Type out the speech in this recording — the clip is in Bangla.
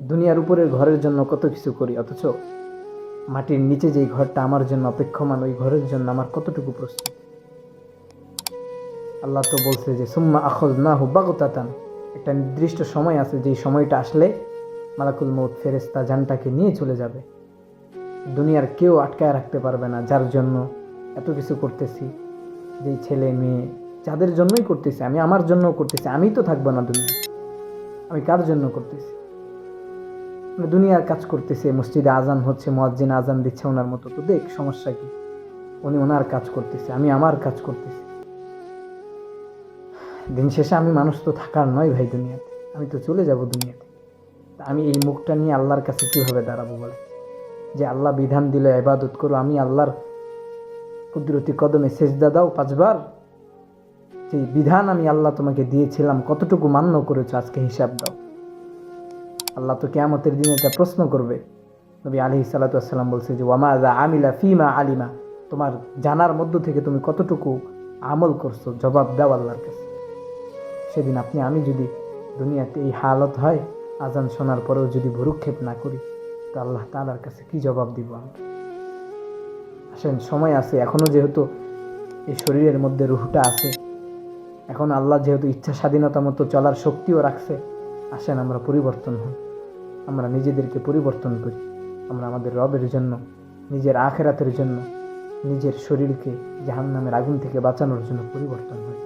দুনিয়ার উপরের ঘরের জন্য কত কিছু করি, অথচ মাটির নিচে যেই ঘরটা আমার জন্য অপেক্ষমান, ওই ঘরের জন্য আমার কতটুকু প্রস্তুতি। আল্লাহ তো বলছে যে সুম্মা আখাযনাহু বাগতাতান, একটা নির্দিষ্ট সময় আছে, যেই সময়টা আসলে মালাকুল মউত ফেরেশতা জানটাকে নিয়ে চলে যাবে। দুনিয়ার কেউ আটকায় রাখতে পারবে না, যার জন্য এত কিছু করতেছি, যেই ছেলে মেয়ে যাদের জন্যই করতেছি, আমি আমার জন্য করতেছি। আমি তো থাকবো না দুনিয়া, আমি কার জন্য করতেছি? দুনিয়ার কাজ করতেছে, মসজিদে আজান হচ্ছে, মুয়াজ্জিন আজান দিচ্ছে ওনার মতো, তো দেখ সমস্যা কি? উনি ওনার কাজ করতেছে, আমি আমার কাজ করতেছি। দিন শেষে আমি মানুষ তো থাকার নয় ভাই দুনিয়াতে, আমি তো চলে যাব দুনিয়াতে। আমি এই মুখটা নিয়ে আল্লাহর কাছে কিভাবে দাঁড়াবো বলে? যে আল্লাহ বিধান দিলে ইবাদত করো, আমি আল্লাহর কুদরতি কদমে সেজদা দাও 5 বার, যে বিধান আমি আল্লাহ তোমাকে দিয়েছিলাম কতটুকু মান্য করেছো আজকে হিসাব দাও। আল্লাহ তো কিয়ামতের দিনে এটা প্রশ্ন করবে। নবী আলাইহিস সালাতু ওয়াস সালাম বলছে যে ওয়ামাযা আমিলা ফিমা আলিমা, তোমার জানার মধ্য থেকে তুমি কতটুকু আমল করছো, জবাব দাও আল্লাহর কাছে। সেদিন আপনি আমি যদি দুনিয়াতে এই হালত হয়, আজান শোনার পরেও যদি ভ্রুক্ষেপ না করি, তো আল্লাহ তাআলার কাছে কি জবাব দিব আমরা? আসেন, সময় আছে এখনো, যেহেতু এই শরীরের মধ্যে রুহটা আছে, এখন আল্লাহ যেহেতু ইচ্ছা স্বাধীনতা মতো চলার শক্তিও রাখছে, আসেন আমরা পরিবর্তন হই, আমরা নিজেদেরকে পরিবর্তন করি। আমরা আমাদের রবের জন্য, নিজের আখিরাতের জন্য, নিজের শরীরকে জাহান্নামের আগুন থেকে বাঁচানোর জন্য পরিবর্তন হই।